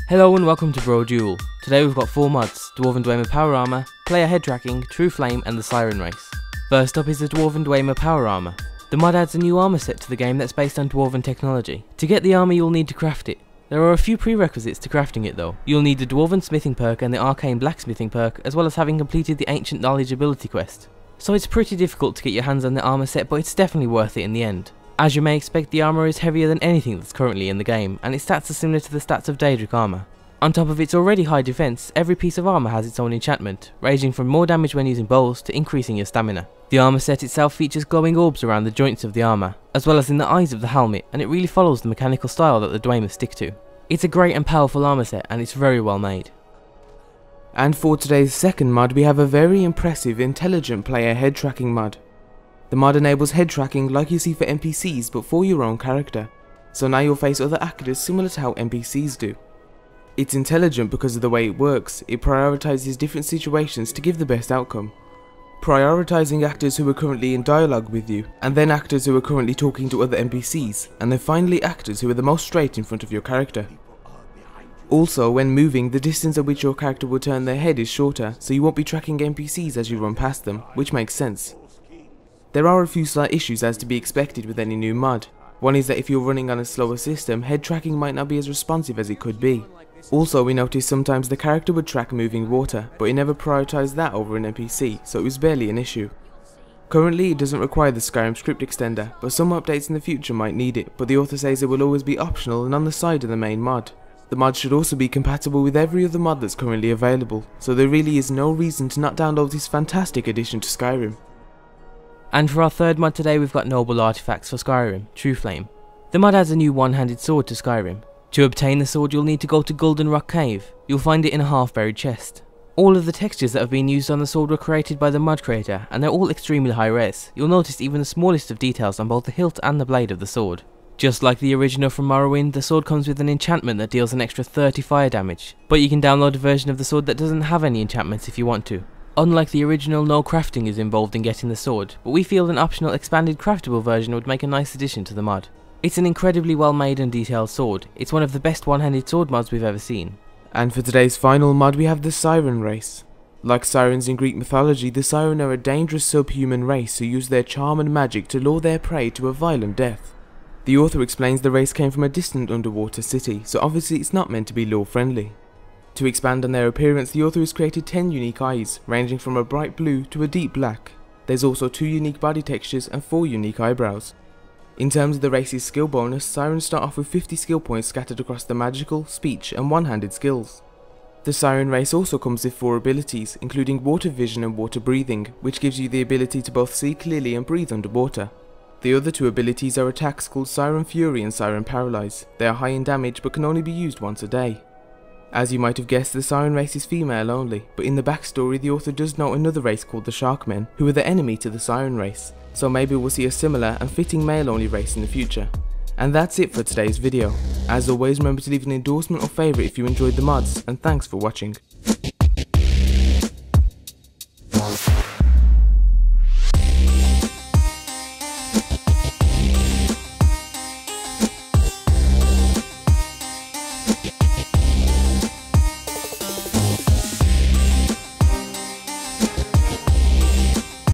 Hello and welcome to Brodual. Today we've got 4 mods: Dwarven Dwemer Power Armour, Player Headtracking, Trueflame and the Siren Race. First up is the Dwarven Dwemer Power Armour. The mod adds a new armour set to the game that's based on Dwarven technology. To get the armour you'll need to craft it. There are a few prerequisites to crafting it though. You'll need the Dwarven Smithing perk and the Arcane Blacksmithing perk, as well as having completed the Ancient Knowledge ability quest. So it's pretty difficult to get your hands on the armour set, but it's definitely worth it in the end. As you may expect, the armour is heavier than anything that's currently in the game, and its stats are similar to the stats of Daedric armour. On top of its already high defense, every piece of armour has its own enchantment, ranging from more damage when using bows to increasing your stamina. The armour set itself features glowing orbs around the joints of the armour, as well as in the eyes of the helmet, and it really follows the mechanical style that the Dwemer stick to. It's a great and powerful armour set, and it's very well made. And for today's second mod, we have a very impressive intelligent player head tracking mod. The mod enables head tracking like you see for NPCs, but for your own character, so now you'll face other actors similar to how NPCs do. It's intelligent because of the way it works. It prioritizes different situations to give the best outcome, prioritizing actors who are currently in dialogue with you, and then actors who are currently talking to other NPCs, and then finally actors who are the most straight in front of your character. Also, when moving, the distance at which your character will turn their head is shorter, so you won't be tracking NPCs as you run past them, which makes sense. There are a few slight issues as to be expected with any new mod. One is that if you're running on a slower system, head tracking might not be as responsive as it could be. Also, we noticed sometimes the character would track moving water, but it never prioritised that over an NPC, so it was barely an issue. Currently, it doesn't require the Skyrim script extender, but some updates in the future might need it, but the author says it will always be optional and on the side of the main mod. The mod should also be compatible with every other mod that's currently available, so there really is no reason to not download this fantastic addition to Skyrim. And for our third mod today, we've got Noble Artifacts for Skyrim, Trueflame. The mod adds a new one-handed sword to Skyrim. To obtain the sword you'll need to go to Golden Rock Cave. You'll find it in a half-buried chest. All of the textures that have been used on the sword were created by the mod creator, and they're all extremely high res. You'll notice even the smallest of details on both the hilt and the blade of the sword. Just like the original from Morrowind, the sword comes with an enchantment that deals an extra 30 fire damage, but you can download a version of the sword that doesn't have any enchantments if you want to. Unlike the original, no crafting is involved in getting the sword, but we feel an optional expanded craftable version would make a nice addition to the mod. It's an incredibly well made and detailed sword. It's one of the best one-handed sword mods we've ever seen. And for today's final mod, we have the Siren Race. Like sirens in Greek mythology, the Siren are a dangerous subhuman race who use their charm and magic to lure their prey to a violent death. The author explains the race came from a distant underwater city, so obviously it's not meant to be lore friendly. To expand on their appearance, the author has created 10 unique eyes, ranging from a bright blue to a deep black. There's also 2 unique body textures and 4 unique eyebrows. In terms of the race's skill bonus, Sirens start off with 50 skill points scattered across the magical, speech and one-handed skills. The Siren race also comes with 4 abilities, including water vision and water breathing, which gives you the ability to both see clearly and breathe underwater. The other 2 abilities are attacks called Siren Fury and Siren Paralyze. They are high in damage but can only be used once a day. As you might have guessed, the Siren race is female only, but in the backstory the author does note another race called the Sharkmen, who are the enemy to the Siren race, so maybe we'll see a similar and fitting male only race in the future. And that's it for today's video. As always, remember to leave an endorsement or favourite if you enjoyed the mods, and thanks for watching.